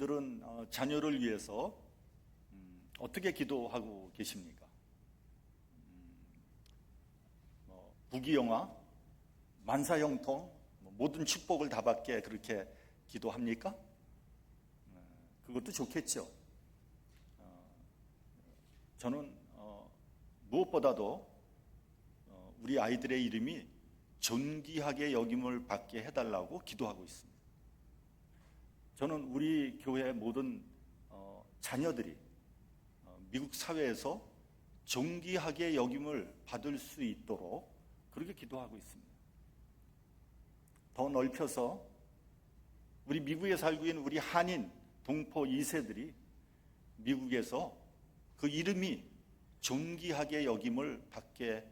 여러분들은 자녀를 위해서 어떻게 기도하고 계십니까? 부귀영화, 만사형통, 모든 축복을 다 받게 그렇게 기도합니까? 그것도 좋겠죠. 저는 무엇보다도 우리 아이들의 이름이 존귀하게 여김을 받게 해달라고 기도하고 있습니다. 저는 우리 교회 모든 자녀들이 미국 사회에서 존귀하게 여김을 받을 수 있도록 그렇게 기도하고 있습니다. 더 넓혀서 우리 미국에 살고 있는 우리 한인 동포 2세들이 미국에서 그 이름이 존귀하게 여김을 받게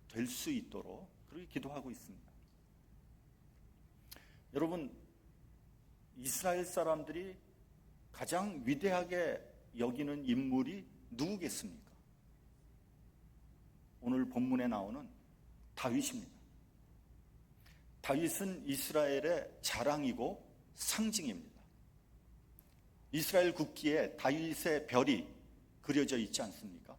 될 수 있도록 그렇게 기도하고 있습니다. 여러분, 이스라엘 사람들이 가장 위대하게 여기는 인물이 누구겠습니까? 오늘 본문에 나오는 다윗입니다. 다윗은 이스라엘의 자랑이고 상징입니다. 이스라엘 국기에 다윗의 별이 그려져 있지 않습니까?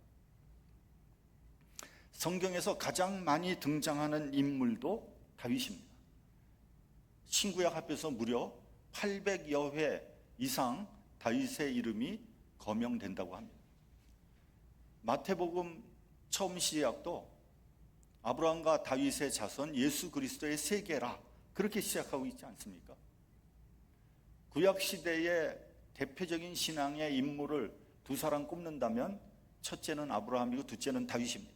성경에서 가장 많이 등장하는 인물도 다윗입니다. 신구약 합해서 무려 800여 회 이상 다윗의 이름이 거명된다고 합니다. 마태복음 처음 시작도 아브라함과 다윗의 자손 예수 그리스도의 세계라 그렇게 시작하고 있지 않습니까? 구약 시대의 대표적인 신앙의 인물을 두 사람 꼽는다면 첫째는 아브라함이고 둘째는 다윗입니다.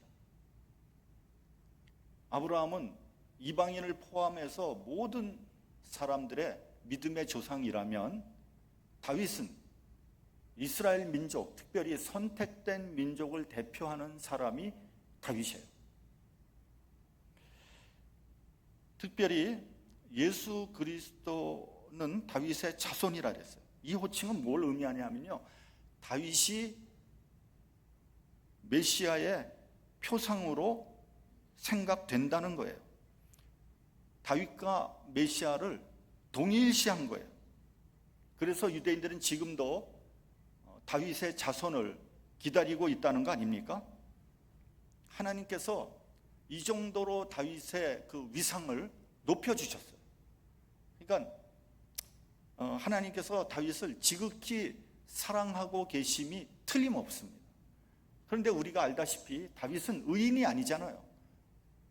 아브라함은 이방인을 포함해서 모든 사람들의 믿음의 조상이라면 다윗은 이스라엘 민족, 특별히 선택된 민족을 대표하는 사람이 다윗이에요. 특별히 예수 그리스도는 다윗의 자손이라 그랬어요. 이 호칭은 뭘 의미하냐면요, 다윗이 메시아의 표상으로 생각된다는 거예요. 다윗과 메시아를 동일시한 거예요. 그래서 유대인들은 지금도 다윗의 자손을 기다리고 있다는 거 아닙니까? 하나님께서 이 정도로 다윗의 그 위상을 높여주셨어요. 그러니까 하나님께서 다윗을 지극히 사랑하고 계심이 틀림없습니다. 그런데 우리가 알다시피 다윗은 의인이 아니잖아요.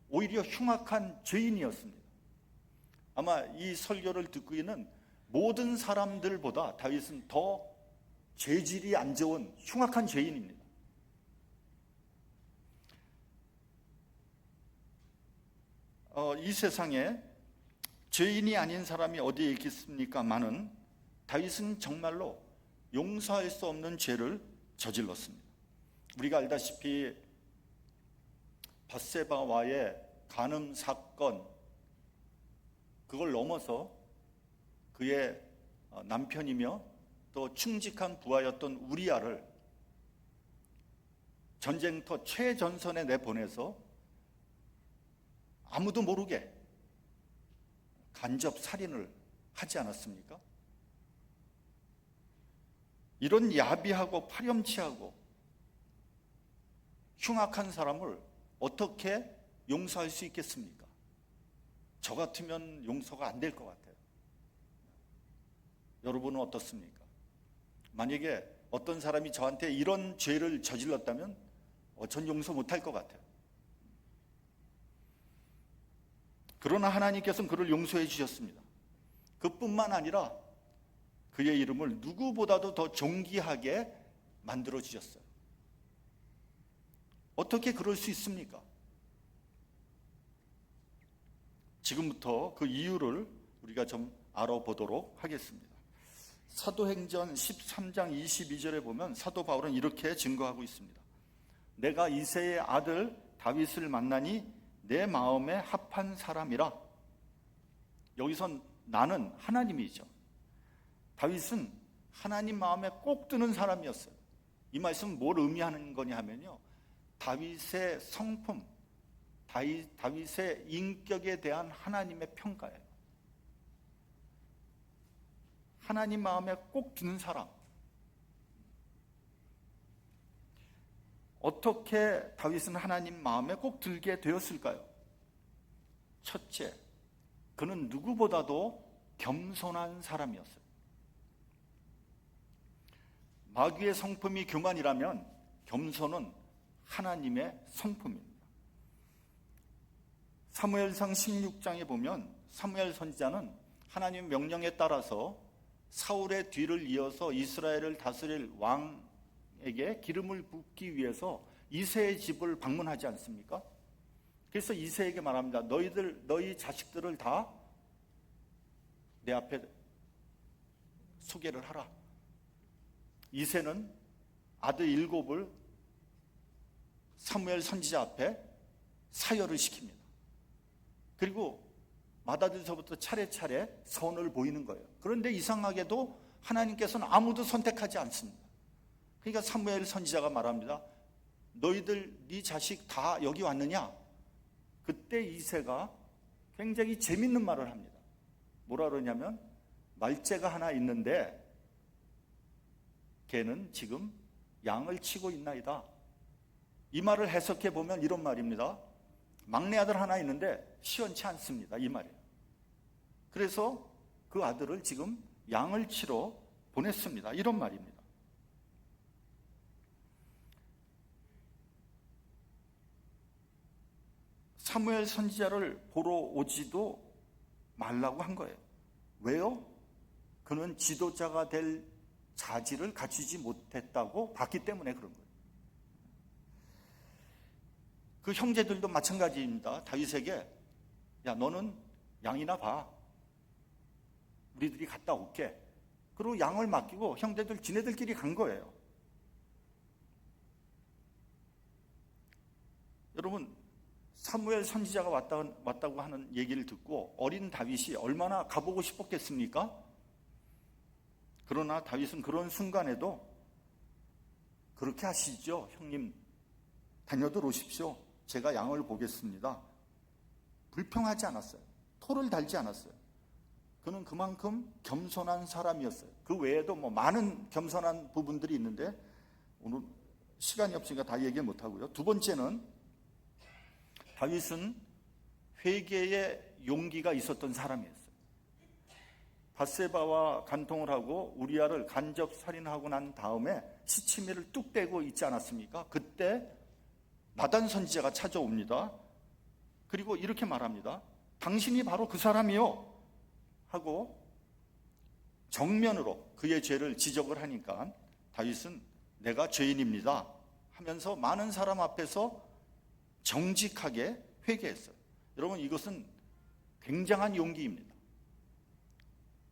오히려 흉악한 죄인이었습니다. 아마 이 설교를 듣고 있는 모든 사람들보다 다윗은 더 죄질이 안 좋은 흉악한 죄인입니다. 이 세상에 죄인이 아닌 사람이 어디에 있겠습니까마는 다윗은 정말로 용서할 수 없는 죄를 저질렀습니다. 우리가 알다시피 밧세바와의 간음 사건, 그걸 넘어서 그의 남편이며 또 충직한 부하였던 우리아를 전쟁터 최전선에 내보내서 아무도 모르게 간접 살인을 하지 않았습니까? 이런 야비하고 파렴치하고 흉악한 사람을 어떻게 용서할 수 있겠습니까? 저 같으면 용서가 안 될 것 같아요. 여러분은 어떻습니까? 만약에 어떤 사람이 저한테 이런 죄를 저질렀다면 전 용서 못할 것 같아요. 그러나 하나님께서는 그를 용서해 주셨습니다. 그뿐만 아니라 그의 이름을 누구보다도 더 존귀하게 만들어 주셨어요. 어떻게 그럴 수 있습니까? 지금부터 그 이유를 우리가 좀 알아보도록 하겠습니다. 사도행전 13장 22절에 보면 사도 바울은 이렇게 증거하고 있습니다. 내가 이새의 아들 다윗을 만나니 내 마음에 합한 사람이라. 여기서 나는 하나님이죠. 다윗은 하나님 마음에 꼭 드는 사람이었어요. 이 말씀은 뭘 의미하는 거냐 하면요, 다윗의 성품, 다윗의 인격에 대한 하나님의 평가예요. 하나님 마음에 꼭 드는 사람. 어떻게 다윗은 하나님 마음에 꼭 들게 되었을까요? 첫째, 그는 누구보다도 겸손한 사람이었어요. 마귀의 성품이 교만이라면 겸손은 하나님의 성품입니다. 사무엘상 16장에 보면 사무엘 선지자는 하나님의 명령에 따라서 사울의 뒤를 이어서 이스라엘을 다스릴 왕에게 기름을 붓기 위해서 이새의 집을 방문하지 않습니까? 그래서 이새에게 말합니다. 너희 자식들을 다 내 앞에 소개를 하라. 이새는 아들 7을 사무엘 선지자 앞에 사열을 시킵니다. 그리고 맏아들서부터 차례차례 선을 보이는 거예요. 그런데 이상하게도 하나님께서는 아무도 선택하지 않습니다. 그러니까 사무엘 선지자가 말합니다. 너희들 네 자식 다 여기 왔느냐? 그때 이새가 굉장히 재밌는 말을 합니다. 뭐라 그러냐면 말째가 하나 있는데 걔는 지금 양을 치고 있나이다. 이 말을 해석해 보면 이런 말입니다. 막내 아들 하나 있는데 시원치 않습니다. 이 말이에요. 그래서 그 아들을 지금 양을 치러 보냈습니다. 이런 말입니다. 사무엘 선지자를 보러 오지도 말라고 한 거예요. 왜요? 그는 지도자가 될 자질을 갖추지 못했다고 봤기 때문에 그런 거예요. 그 형제들도 마찬가지입니다. 다윗에게 야 너는 양이나 봐. 우리들이 갔다 올게. 그리고 양을 맡기고 형제들 지네들끼리 간 거예요. 여러분 사무엘 선지자가 왔다고 하는 얘기를 듣고 어린 다윗이 얼마나 가보고 싶었겠습니까? 그러나 다윗은 그런 순간에도 그렇게 하시죠. 형님 다녀들 오십시오. 제가 양을 보겠습니다. 불평하지 않았어요. 토를 달지 않았어요. 그는 그만큼 겸손한 사람이었어요. 그 외에도 많은 겸손한 부분들이 있는데 오늘 시간이 없으니까 다 얘기 못하고요. 두 번째는 다윗은 회개의 용기가 있었던 사람이었어요. 밧세바와 간통을 하고 우리아를 간접 살인하고 난 다음에 시치미를 뚝 떼고 있지 않았습니까? 그때 나단 선지자가 찾아옵니다. 그리고 이렇게 말합니다. 당신이 바로 그 사람이요 하고 정면으로 그의 죄를 지적을 하니까 다윗은 내가 죄인입니다 하면서 많은 사람 앞에서 정직하게 회개했어요. 여러분 이것은 굉장한 용기입니다.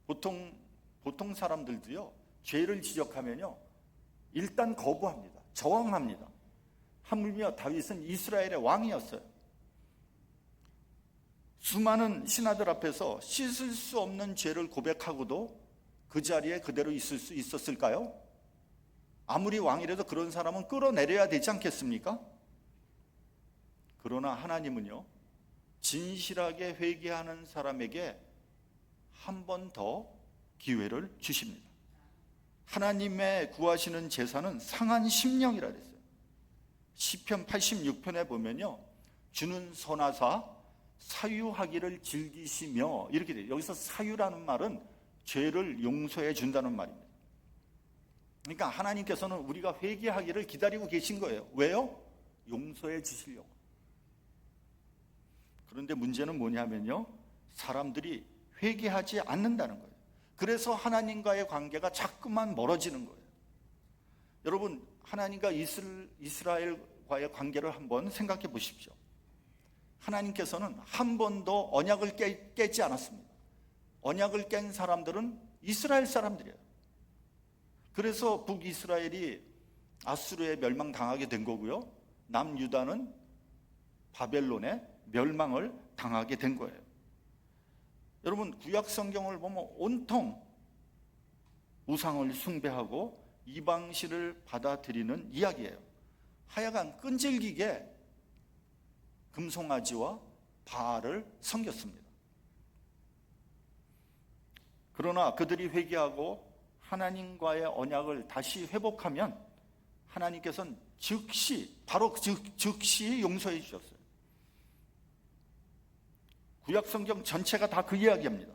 보통 사람들도요 죄를 지적하면요 일단 거부합니다. 저항합니다. 하물며 다윗은 이스라엘의 왕이었어요. 수많은 신하들 앞에서 씻을 수 없는 죄를 고백하고도 그 자리에 그대로 있을 수 있었을까요? 아무리 왕이라도 그런 사람은 끌어내려야 되지 않겠습니까? 그러나 하나님은요 진실하게 회개하는 사람에게 한 번 더 기회를 주십니다. 하나님의 구하시는 제사는 상한 심령이라 그랬어요. 시편 86편에 보면요 주는 선하사 사유하기를 즐기시며 이렇게 돼요. 여기서 사유라는 말은 죄를 용서해 준다는 말입니다. 그러니까 하나님께서는 우리가 회개하기를 기다리고 계신 거예요. 왜요? 용서해 주시려고. 그런데 문제는 뭐냐면요 사람들이 회개하지 않는다는 거예요. 그래서 하나님과의 관계가 자꾸만 멀어지는 거예요. 여러분 하나님과 이스라엘과의 관계를 한번 생각해 보십시오. 하나님께서는 한 번도 언약을 깨지 않았습니다. 언약을 깬 사람들은 이스라엘 사람들이에요. 그래서 북이스라엘이 아수르에 멸망당하게 된 거고요. 남유다는 바벨론에 멸망을 당하게 된 거예요. 여러분 구약 성경을 보면 온통 우상을 숭배하고 이방신을 받아들이는 이야기예요. 하여간 끈질기게 금송아지와 바알을 섬겼습니다. 그러나 그들이 회개하고 하나님과의 언약을 다시 회복하면 하나님께서는 즉시 용서해 주셨어요. 구약성경 전체가 다 그 이야기입니다.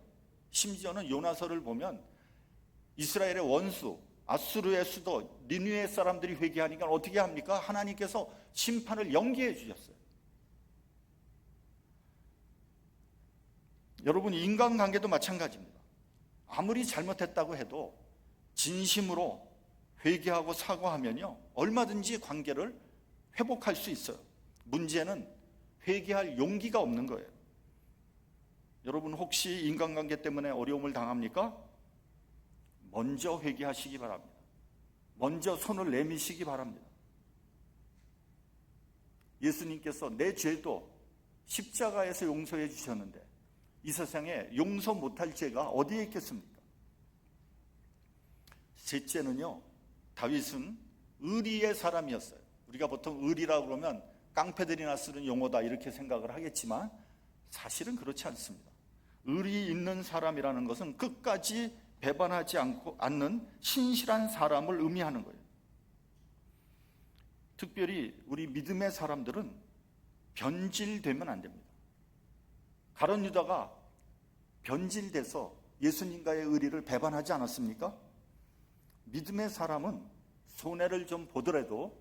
심지어는 요나서를 보면 이스라엘의 원수 아수르의 수도 니느웨 사람들이 회개하니까 어떻게 합니까? 하나님께서 심판을 연기해 주셨어요. 여러분, 인간관계도 마찬가지입니다. 아무리 잘못했다고 해도 진심으로 회개하고 사과하면요, 얼마든지 관계를 회복할 수 있어요. 문제는 회개할 용기가 없는 거예요. 여러분, 혹시 인간관계 때문에 어려움을 당합니까? 먼저 회개하시기 바랍니다. 먼저 손을 내미시기 바랍니다. 예수님께서 내 죄도 십자가에서 용서해 주셨는데 이 세상에 용서 못할 죄가 어디에 있겠습니까? 셋째는요, 다윗은 의리의 사람이었어요. 우리가 보통 의리라고 그러면 깡패들이나 쓰는 용어다 이렇게 생각을 하겠지만 사실은 그렇지 않습니다. 의리 있는 사람이라는 것은 끝까지 배반하지 않는 신실한 사람을 의미하는 거예요. 특별히 우리 믿음의 사람들은 변질되면 안 됩니다. 가룟 유다가 변질돼서 예수님과의 의리를 배반하지 않았습니까? 믿음의 사람은 손해를 좀 보더라도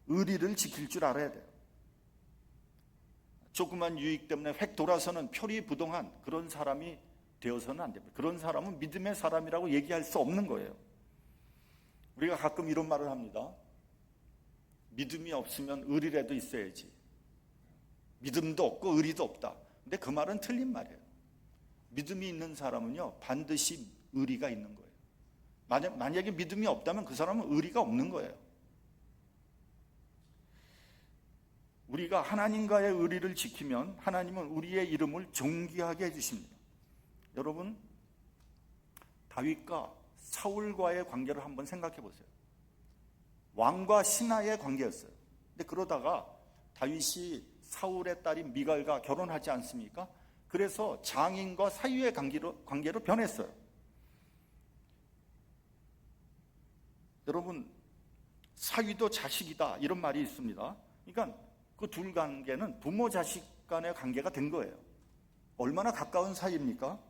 의리를 지킬 줄 알아야 돼요. 조그만 유익 때문에 획 돌아서는 표리부동한 그런 사람이 되어서는 안 됩니다. 그런 사람은 믿음의 사람이라고 얘기할 수 없는 거예요. 우리가 가끔 이런 말을 합니다. 믿음이 없으면 의리라도 있어야지. 믿음도 없고 의리도 없다. 근데 그 말은 틀린 말이에요. 믿음이 있는 사람은요, 반드시 의리가 있는 거예요. 만약에 믿음이 없다면 그 사람은 의리가 없는 거예요. 우리가 하나님과의 의리를 지키면 하나님은 우리의 이름을 존귀하게 해주십니다. 여러분, 다윗과 사울과의 관계를 한번 생각해 보세요. 왕과 신하의 관계였어요. 근데 그러다가 다윗이 사울의 딸인 미갈과 결혼하지 않습니까? 그래서 장인과 사위의 관계로 변했어요. 여러분, 사위도 자식이다 이런 말이 있습니다. 그러니까 그 둘 관계는 부모 자식 간의 관계가 된 거예요. 얼마나 가까운 사이입니까?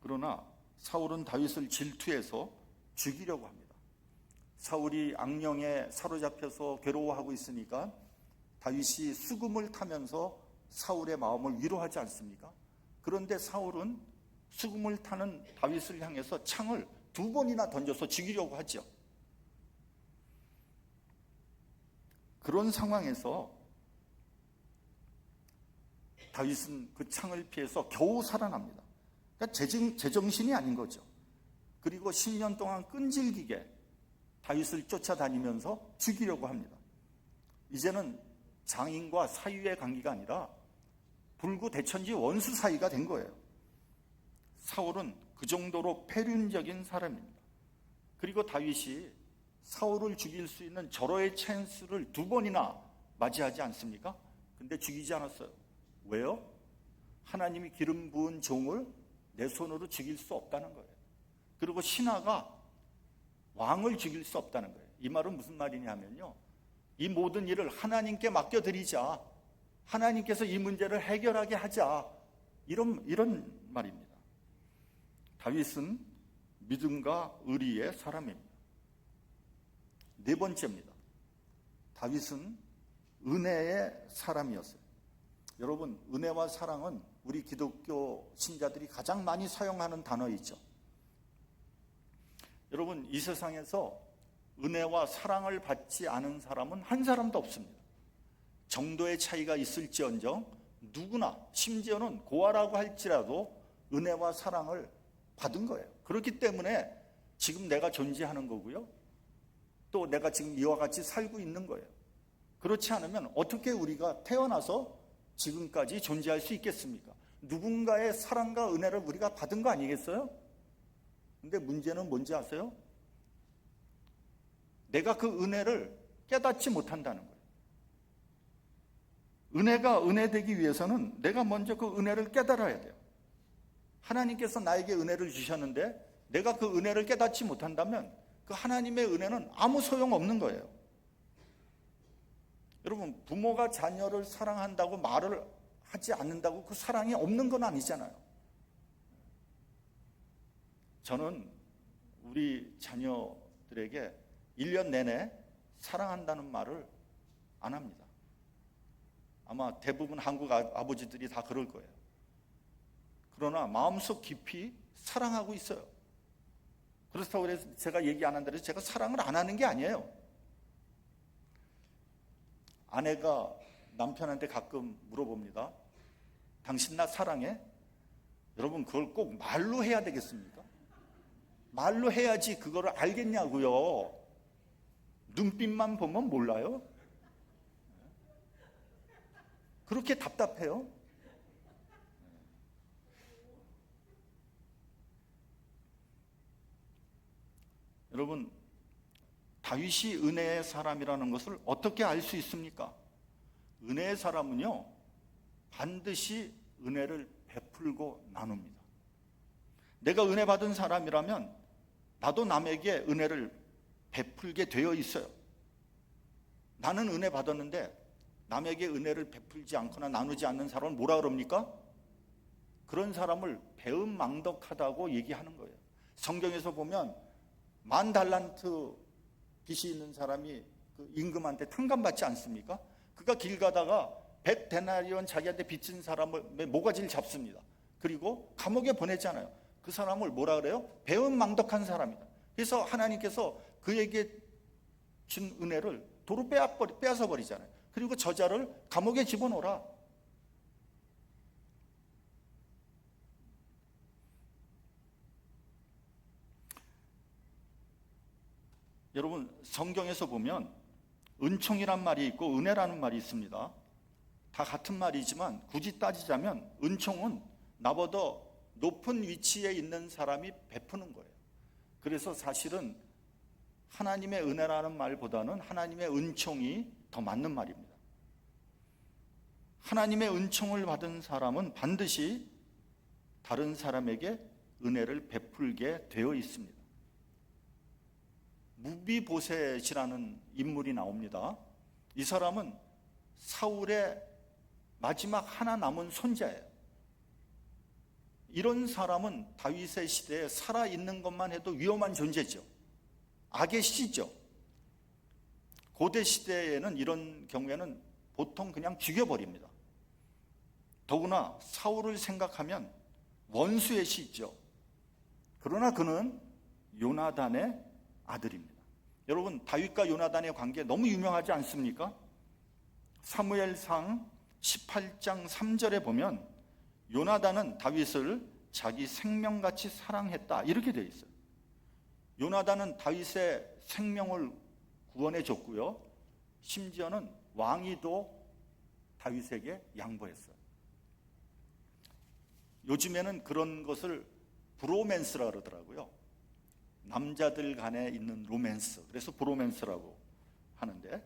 그러나 사울은 다윗을 질투해서 죽이려고 합니다. 사울이 악령에 사로잡혀서 괴로워하고 있으니까 다윗이 수금을 타면서 사울의 마음을 위로하지 않습니까? 그런데 사울은 수금을 타는 다윗을 향해서 창을 2번이나 던져서 죽이려고 하죠. 그런 상황에서 다윗은 그 창을 피해서 겨우 살아납니다. 그러니까 제정신이 아닌 거죠. 그리고 10년 동안 끈질기게 다윗을 쫓아다니면서 죽이려고 합니다. 이제는 장인과 사위의 관계가 아니라 불구대천지 원수 사이가 된 거예요. 사울은 그 정도로 패륜적인 사람입니다. 그리고 다윗이 사울을 죽일 수 있는 절호의 찬스를 2번이나 맞이하지 않습니까? 근데 죽이지 않았어요. 왜요? 하나님이 기름 부은 종을 내 손으로 죽일 수 없다는 거예요. 그리고 신하가 왕을 죽일 수 없다는 거예요. 이 말은 무슨 말이냐 하면요, 이 모든 일을 하나님께 맡겨드리자, 하나님께서 이 문제를 해결하게 하자, 이런 말입니다. 다윗은 믿음과 의리의 사람입니다. 네 번째입니다. 다윗은 은혜의 사람이었어요. 여러분, 은혜와 사랑은 우리 기독교 신자들이 가장 많이 사용하는 단어이죠. 여러분, 이 세상에서 은혜와 사랑을 받지 않은 사람은 한 사람도 없습니다. 정도의 차이가 있을지언정 누구나, 심지어는 고아라고 할지라도 은혜와 사랑을 받은 거예요. 그렇기 때문에 지금 내가 존재하는 거고요, 또 내가 지금 이와 같이 살고 있는 거예요. 그렇지 않으면 어떻게 우리가 태어나서 지금까지 존재할 수 있겠습니까? 누군가의 사랑과 은혜를 우리가 받은 거 아니겠어요? 근데 문제는 뭔지 아세요? 내가 그 은혜를 깨닫지 못한다는 거예요. 은혜가 은혜되기 위해서는 내가 먼저 그 은혜를 깨달아야 돼요. 하나님께서 나에게 은혜를 주셨는데 내가 그 은혜를 깨닫지 못한다면 그 하나님의 은혜는 아무 소용없는 거예요. 여러분, 부모가 자녀를 사랑한다고 말을 하지 않는다고 그 사랑이 없는 건 아니잖아요. 저는 우리 자녀들에게 1년 내내 사랑한다는 말을 안 합니다. 아마 대부분 한국 아버지들이 다 그럴 거예요. 그러나 마음속 깊이 사랑하고 있어요. 그렇다고 해서 제가 얘기 안 한다고 해서 제가 사랑을 안 하는 게 아니에요. 아내가 남편한테 가끔 물어봅니다. 당신 나 사랑해? 여러분, 그걸 꼭 말로 해야 되겠습니까? 말로 해야지 그거를 알겠냐고요. 눈빛만 보면 몰라요? 그렇게 답답해요? 여러분, 다윗이 은혜의 사람이라는 것을 어떻게 알 수 있습니까? 은혜의 사람은요, 반드시 은혜를 베풀고 나눕니다. 내가 은혜 받은 사람이라면 나도 남에게 은혜를 베풀게 되어 있어요. 나는 은혜 받았는데 남에게 은혜를 베풀지 않거나 나누지 않는 사람을 뭐라 그럽니까? 그런 사람을 배은망덕하다고 얘기하는 거예요. 성경에서 보면 10,000달란트 빚이 있는 사람이 그 임금한테 탕감받지 않습니까? 그가 길 가다가 100데나리온 자기한테 빚진 사람을 모가지를 잡습니다. 그리고 감옥에 보내잖아요. 그 사람을 뭐라 그래요? 배은망덕한 사람이다. 그래서 하나님께서 그에게 준 은혜를 도로 빼앗아 버리잖아요. 그리고 저자를 감옥에 집어넣어라. 여러분, 성경에서 보면 은총이란 말이 있고 은혜라는 말이 있습니다. 다 같은 말이지만 굳이 따지자면 은총은 나보다 높은 위치에 있는 사람이 베푸는 거예요. 그래서 사실은 하나님의 은혜라는 말보다는 하나님의 은총이 더 맞는 말입니다. 하나님의 은총을 받은 사람은 반드시 다른 사람에게 은혜를 베풀게 되어 있습니다. 무비보셋이라는 인물이 나옵니다. 이 사람은 사울의 마지막 하나 남은 손자예요. 이런 사람은 다윗의 시대에 살아있는 것만 해도 위험한 존재죠. 악의 씨죠. 고대 시대에는 이런 경우에는 보통 그냥 죽여버립니다. 더구나 사울을 생각하면 원수의 씨죠. 그러나 그는 요나단의 아들입니다. 여러분, 다윗과 요나단의 관계 너무 유명하지 않습니까? 사무엘상 18장 3절에 보면 요나단은 다윗을 자기 생명같이 사랑했다, 이렇게 되어 있어요. 요나단은 다윗의 생명을 구원해 줬고요, 심지어는 왕위도 다윗에게 양보했어요. 요즘에는 그런 것을 브로맨스라 그러더라고요. 남자들 간에 있는 로맨스, 그래서 브로맨스라고 하는데,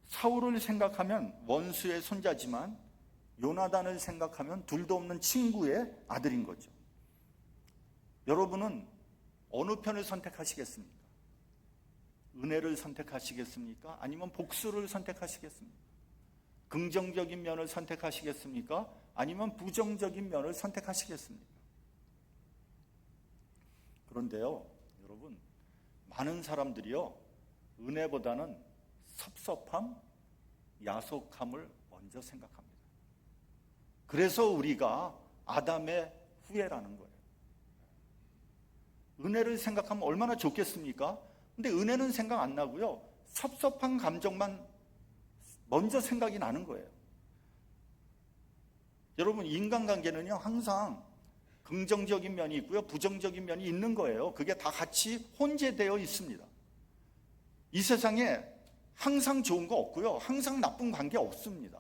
사울을 생각하면 원수의 손자지만 요나단을 생각하면 둘도 없는 친구의 아들인 거죠. 여러분은 어느 편을 선택하시겠습니까? 은혜를 선택하시겠습니까? 아니면 복수를 선택하시겠습니까? 긍정적인 면을 선택하시겠습니까? 아니면 부정적인 면을 선택하시겠습니까? 그런데요, 여러분, 많은 사람들이요, 은혜보다는 섭섭함, 야속함을 먼저 생각합니다. 그래서 우리가 아담의 후예라는 거예요. 은혜를 생각하면 얼마나 좋겠습니까? 근데 은혜는 생각 안 나고요, 섭섭한 감정만 먼저 생각이 나는 거예요. 여러분, 인간관계는요, 항상 긍정적인 면이 있고요, 부정적인 면이 있는 거예요. 그게 다 같이 혼재되어 있습니다. 이 세상에 항상 좋은 거 없고요, 항상 나쁜 관계 없습니다.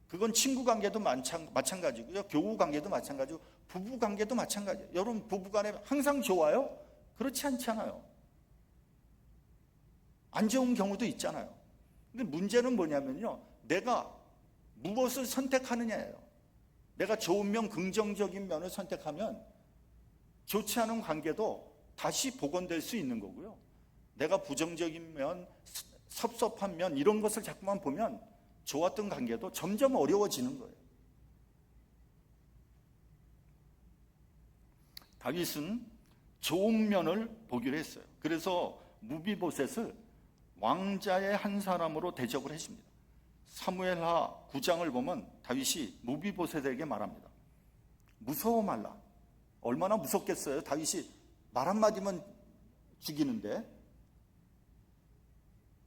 그건 친구 관계도 마찬가지고요, 교우 관계도 마찬가지고, 부부 관계도 마찬가지예요. 여러분, 부부 간에 항상 좋아요? 그렇지 않잖아요. 안 좋은 경우도 있잖아요. 근데 문제는 뭐냐면요, 내가 무엇을 선택하느냐예요. 내가 좋은 면, 긍정적인 면을 선택하면 좋지 않은 관계도 다시 복원될 수 있는 거고요. 내가 부정적인 면, 섭섭한 면 이런 것을 자꾸만 보면 좋았던 관계도 점점 어려워지는 거예요. 다윗은 좋은 면을 보기로 했어요. 그래서 무비보셋을 왕자의 한 사람으로 대접을 했습니다. 사무엘하 9장을 보면 다윗이 무비보셋에게 말합니다. 무서워 말라. 얼마나 무섭겠어요. 다윗이 말 한마디면 죽이는데,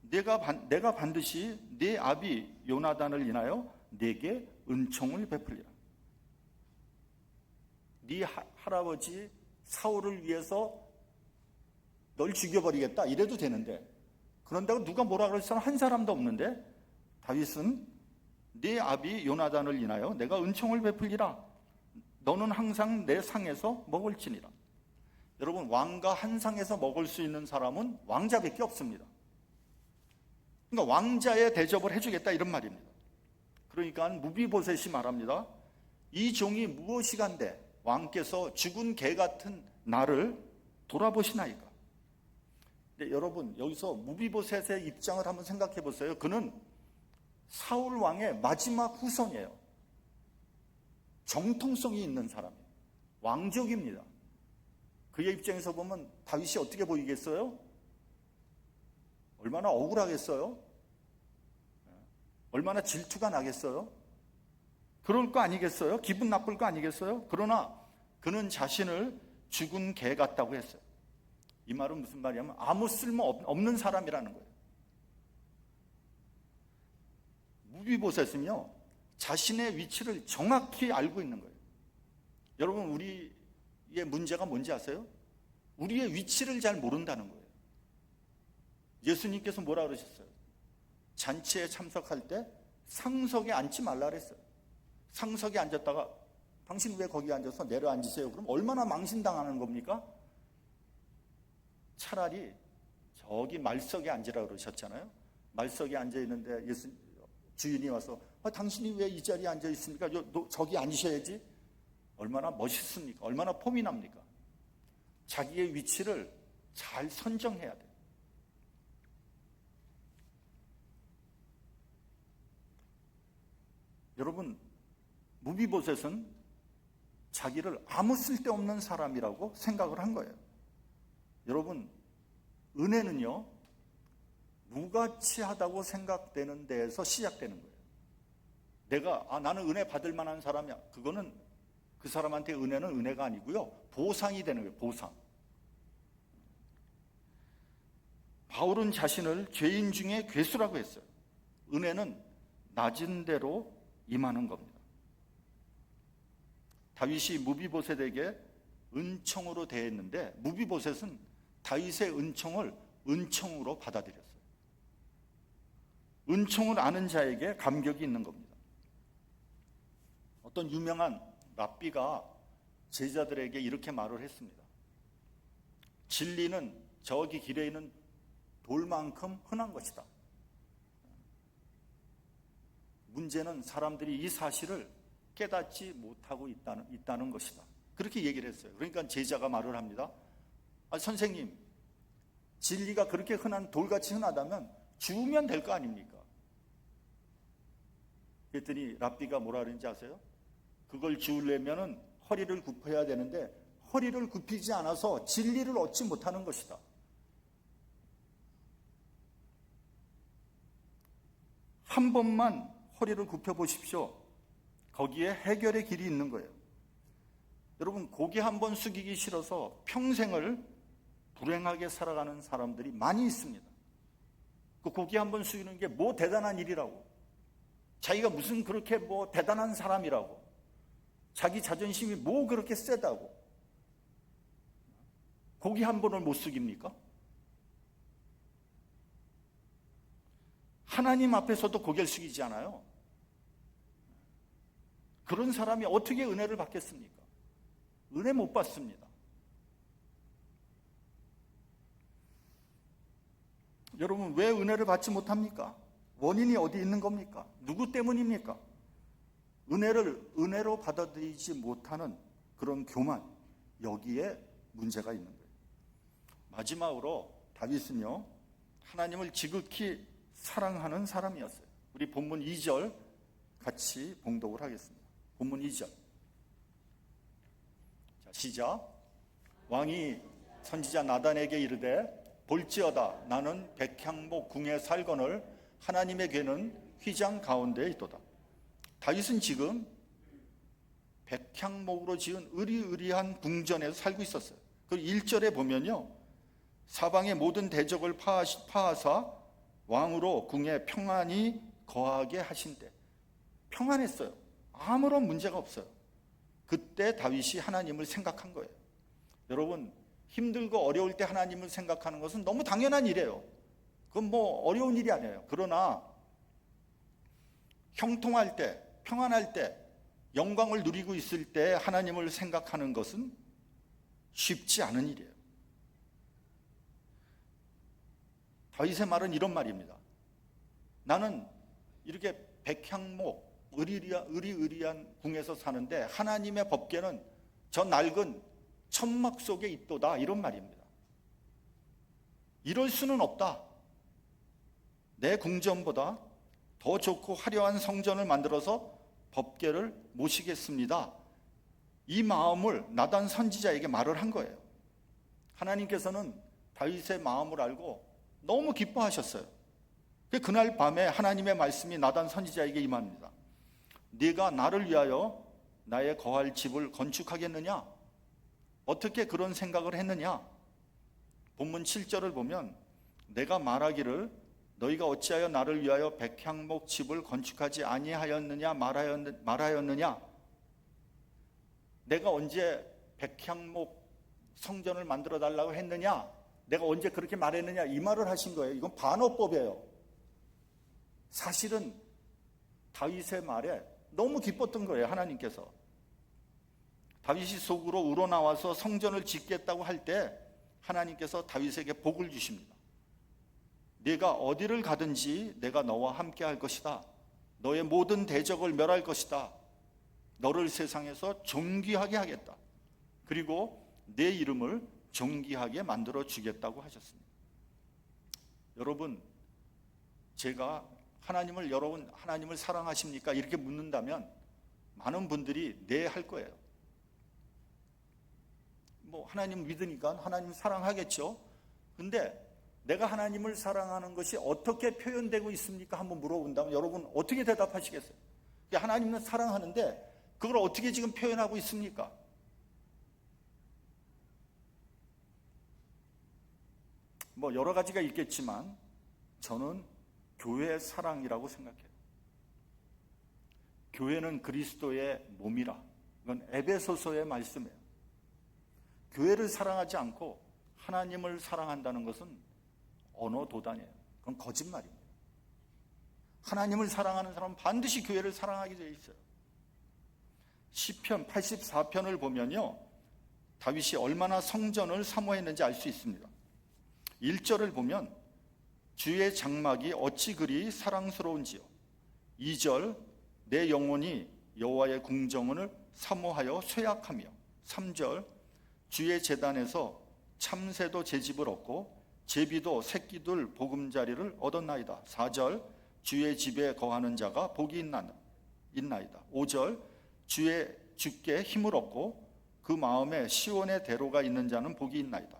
내가 반드시 네 아비 요나단을 인하여 네게 은총을 베풀리라. 네 할아버지 사울을 위해서 널 죽여버리겠다 이래도 되는데, 그런다고 누가 뭐라 그럴 사람 한 사람도 없는데 다윗은 네 아비 요나단을 인하여 내가 은총을 베풀리라. 너는 항상 내 상에서 먹을지니라. 여러분, 왕과 한 상에서 먹을 수 있는 사람은 왕자밖에 없습니다. 그러니까 왕자의 대접을 해주겠다 이런 말입니다. 그러니까 무비보셋이 말합니다. 이 종이 무엇이간데 왕께서 죽은 개 같은 나를 돌아보시나이까. 근데 여러분, 여기서 무비보셋의 입장을 한번 생각해 보세요. 그는 사울 왕의 마지막 후손이에요. 정통성이 있는 사람이에요. 왕족입니다. 그의 입장에서 보면 다윗이 어떻게 보이겠어요? 얼마나 억울하겠어요? 얼마나 질투가 나겠어요? 그럴 거 아니겠어요? 기분 나쁠 거 아니겠어요? 그러나 그는 자신을 죽은 개 같다고 했어요. 이 말은 무슨 말이냐면 아무 쓸모 없는 사람이라는 거예요. 무비보셋은요, 자신의 위치를 정확히 알고 있는 거예요. 여러분, 우리의 문제가 뭔지 아세요? 우리의 위치를 잘 모른다는 거예요. 예수님께서 뭐라 그러셨어요? 잔치에 참석할 때 상석에 앉지 말라 그랬어요. 상석에 앉았다가 당신 왜 거기 앉아서 내려앉으세요? 그럼 얼마나 망신당하는 겁니까? 차라리 저기 말석에 앉으라 그러셨잖아요. 말석에 앉아있는데 주인이 와서 당신이 왜 이 자리에 앉아있습니까? 저기 앉으셔야지. 얼마나 멋있습니까? 얼마나 폼이 납니까? 자기의 위치를 잘 선정해야 돼요. 여러분, 무비보셋은 자기를 아무 쓸데없는 사람이라고 생각을 한 거예요. 여러분, 은혜는요, 무가치하다고 생각되는 데에서 시작되는 거예요. 나는 은혜 받을 만한 사람이야. 그거는 그 사람한테 은혜는 은혜가 아니고요, 보상이 되는 거예요. 보상. 바울은 자신을 죄인 중에 괴수라고 했어요. 은혜는 낮은 대로 임하는 겁니다. 다윗이 무비보셋에게 은총으로 대했는데 무비보셋은 다윗의 은총을 은총으로 받아들였어요. 은총을 아는 자에게 감격이 있는 겁니다. 어떤 유명한 랍비가 제자들에게 이렇게 말을 했습니다. 진리는 저기 길에 있는 돌만큼 흔한 것이다. 문제는 사람들이 이 사실을 깨닫지 못하고 있다는 것이다. 그렇게 얘기를 했어요. 그러니까 제자가 말을 합니다. 선생님, 진리가 그렇게 흔한 돌같이 흔하다면 주우면 될 거 아닙니까? 그랬더니 랍비가 뭐라 그러는지 아세요? 그걸 주우려면 허리를 굽혀야 되는데 허리를 굽히지 않아서 진리를 얻지 못하는 것이다. 한 번만 허리를 굽혀 보십시오. 거기에 해결의 길이 있는 거예요. 여러분, 고개 한 번 숙이기 싫어서 평생을 불행하게 살아가는 사람들이 많이 있습니다. 그 고개 한 번 숙이는 게 뭐 대단한 일이라고, 자기가 무슨 그렇게 뭐 대단한 사람이라고, 자기 자존심이 뭐 그렇게 세다고 고개 한 번을 못 숙입니까? 하나님 앞에서도 고개를 숙이지 않아요. 그런 사람이 어떻게 은혜를 받겠습니까? 은혜 못 받습니다. 여러분, 왜 은혜를 받지 못합니까? 원인이 어디 있는 겁니까? 누구 때문입니까? 은혜를 은혜로 받아들이지 못하는 그런 교만, 여기에 문제가 있는 거예요. 마지막으로 다윗은요, 하나님을 지극히 사랑하는 사람이었어요. 우리 본문 2절 같이 봉독을 하겠습니다. 본문 2절. 자, 시작. 왕이 선지자 나단에게 이르되 볼지어다 나는 백향목 궁에 살거늘 하나님의 궤는 휘장 가운데에 있도다. 다윗은 지금 백향목으로 지은 으리으리한 궁전에서 살고 있었어요. 그 1절에 보면요, 사방의 모든 대적을 파하사 왕으로 궁에 평안히 거하게 하신 때 평안했어요. 아무런 문제가 없어요. 그때 다윗이 하나님을 생각한 거예요. 여러분, 힘들고 어려울 때 하나님을 생각하는 것은 너무 당연한 일이에요. 그건 뭐 어려운 일이 아니에요. 그러나 형통할 때, 평안할 때, 영광을 누리고 있을 때 하나님을 생각하는 것은 쉽지 않은 일이에요. 다윗의 말은 이런 말입니다. 나는 이렇게 백향목, 으리으리한 궁에서 사는데 하나님의 법궤는 저 낡은 천막 속에 있도다, 이런 말입니다. 이럴 수는 없다. 내 궁전보다 더 좋고 화려한 성전을 만들어서 법궤를 모시겠습니다. 이 마음을 나단 선지자에게 말을 한 거예요. 하나님께서는 다윗의 마음을 알고 너무 기뻐하셨어요. 그날 밤에 하나님의 말씀이 나단 선지자에게 임합니다. 네가 나를 위하여 나의 거할 집을 건축하겠느냐? 어떻게 그런 생각을 했느냐? 본문 7절을 보면 내가 말하기를 너희가 어찌하여 나를 위하여 백향목 집을 건축하지 아니하였느냐 말하였느냐? 내가 언제 백향목 성전을 만들어 달라고 했느냐? 내가 언제 그렇게 말했느냐? 이 말을 하신 거예요. 이건 반어법이에요. 사실은 다윗의 말에 너무 기뻤던 거예요. 하나님께서 다윗이 속으로 우러나와서 성전을 짓겠다고 할 때 하나님께서 다윗에게 복을 주십니다. 네가 어디를 가든지 내가 너와 함께 할 것이다. 너의 모든 대적을 멸할 것이다. 너를 세상에서 존귀하게 하겠다. 그리고 내 이름을 존귀하게 만들어 주겠다고 하셨습니다. 여러분, 제가 여러분 하나님을 사랑하십니까? 이렇게 묻는다면 많은 분들이 네 할 거예요. 뭐 하나님 믿으니까 하나님 사랑하겠죠. 근데 내가 하나님을 사랑하는 것이 어떻게 표현되고 있습니까? 한번 물어본다면 여러분 어떻게 대답하시겠어요? 하나님은 사랑하는데 그걸 어떻게 지금 표현하고 있습니까? 뭐 여러 가지가 있겠지만 저는 교회의 사랑이라고 생각해요. 교회는 그리스도의 몸이라. 이건 에베소서의 말씀이에요. 교회를 사랑하지 않고 하나님을 사랑한다는 것은 언어 도단이에요. 그건 거짓말입니다. 하나님을 사랑하는 사람은 반드시 교회를 사랑하게 되어 있어요. 시편 84편을 보면요, 다윗이 얼마나 성전을 사모했는지 알 수 있습니다. 1절을 보면 주의 장막이 어찌 그리 사랑스러운지요. 2절 내 영혼이 여호와의 궁정을 사모하여 쇠약하며. 3절 주의 제단에서 참새도 제 집을 얻고 제비도 새끼들 보금자리를 얻었나이다. 4절 주의 집에 거하는 자가 복이 있나이다. 5절 주께 힘을 얻고 그 마음에 시온의 대로가 있는 자는 복이 있나이다.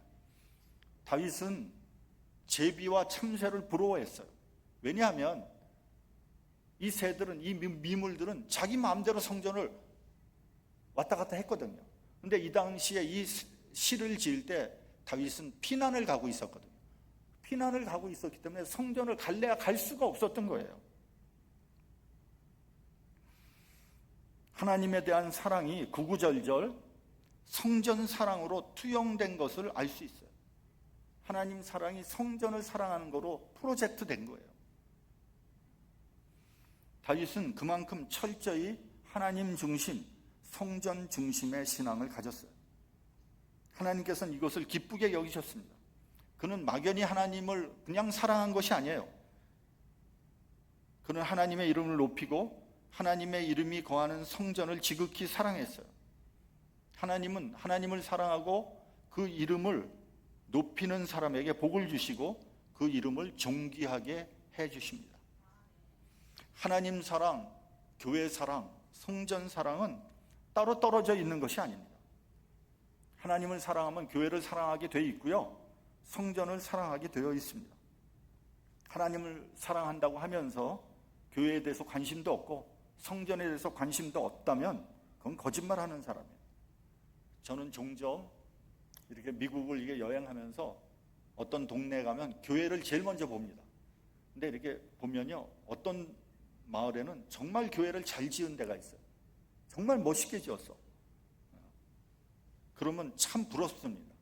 다윗은 제비와 참새를 부러워했어요. 왜냐하면 이 새들은, 이 미물들은 자기 마음대로 성전을 왔다 갔다 했거든요. 근데 이 당시에 이 시를 지을 때 다윗은 피난을 가고 있었거든요. 피난을 가고 있었기 때문에 성전을 갈래야 갈 수가 없었던 거예요. 하나님에 대한 사랑이 구구절절 성전 사랑으로 투영된 것을 알 수 있어요. 하나님 사랑이 성전을 사랑하는 거로 프로젝트 된 거예요. 다윗은 그만큼 철저히 하나님 중심, 성전 중심의 신앙을 가졌어요. 하나님께서는 이것을 기쁘게 여기셨습니다. 그는 막연히 하나님을 그냥 사랑한 것이 아니에요. 그는 하나님의 이름을 높이고 하나님의 이름이 거하는 성전을 지극히 사랑했어요. 하나님은 하나님을 사랑하고 그 이름을 높이는 사람에게 복을 주시고 그 이름을 존귀하게 해 주십니다. 하나님 사랑, 교회 사랑, 성전 사랑은 따로 떨어져 있는 것이 아닙니다. 하나님을 사랑하면 교회를 사랑하게 되어 있고요, 성전을 사랑하게 되어 있습니다. 하나님을 사랑한다고 하면서 교회에 대해서 관심도 없고 성전에 대해서 관심도 없다면 그건 거짓말하는 사람이에요. 저는 종종 이렇게 미국을 이게 여행하면서 어떤 동네에 가면 교회를 제일 먼저 봅니다. 근데 이렇게 보면요, 어떤 마을에는 정말 교회를 잘 지은 데가 있어요. 정말 멋있게 지었어. 그러면 참 부럽습니다.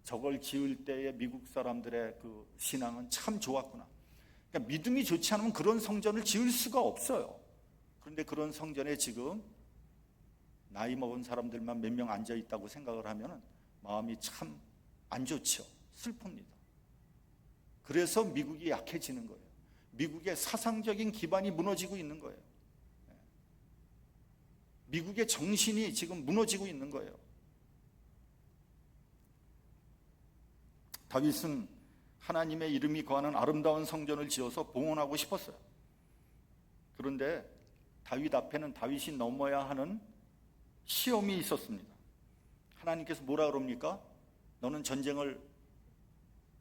저걸 지을 때의 미국 사람들의 그 신앙은 참 좋았구나. 그러니까 믿음이 좋지 않으면 그런 성전을 지을 수가 없어요. 그런데 그런 성전에 지금 나이 먹은 사람들만 몇 명 앉아 있다고 생각을 하면 마음이 참 안 좋죠. 슬픕니다. 그래서 미국이 약해지는 거예요. 미국의 사상적인 기반이 무너지고 있는 거예요. 미국의 정신이 지금 무너지고 있는 거예요. 다윗은 하나님의 이름이 거하는 아름다운 성전을 지어서 봉헌하고 싶었어요. 그런데 다윗 앞에는 다윗이 넘어야 하는 시험이 있었습니다. 하나님께서 뭐라 그럽니까? 너는 전쟁을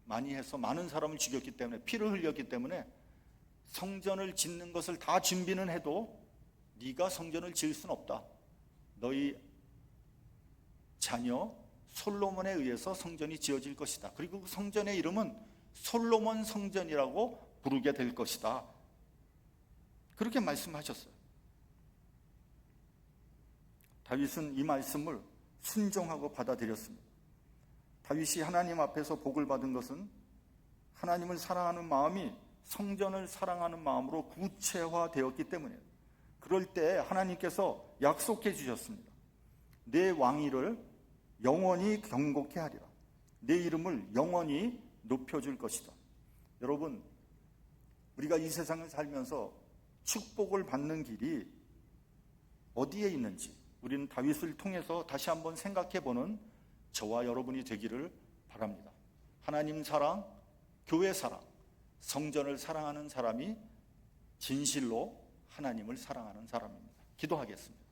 많이 해서 많은 사람을 죽였기 때문에, 피를 흘렸기 때문에 성전을 짓는 것을 다 준비는 해도 네가 성전을 지을 수는 없다. 너희 자녀 솔로몬에 의해서 성전이 지어질 것이다. 그리고 그 성전의 이름은 솔로몬 성전이라고 부르게 될 것이다. 그렇게 말씀하셨어요. 다윗은 이 말씀을 순종하고 받아들였습니다. 다윗이 하나님 앞에서 복을 받은 것은 하나님을 사랑하는 마음이 성전을 사랑하는 마음으로 구체화되었기 때문이에요. 그럴 때 하나님께서 약속해 주셨습니다. 내 왕위를 영원히 경고케 하리라. 내 이름을 영원히 높여줄 것이다. 여러분, 우리가 이 세상을 살면서 축복을 받는 길이 어디에 있는지 우리는 다윗을 통해서 다시 한번 생각해보는 저와 여러분이 되기를 바랍니다. 하나님 사랑, 교회 사랑, 성전을 사랑하는 사람이 진실로 하나님을 사랑하는 사람입니다. 기도하겠습니다.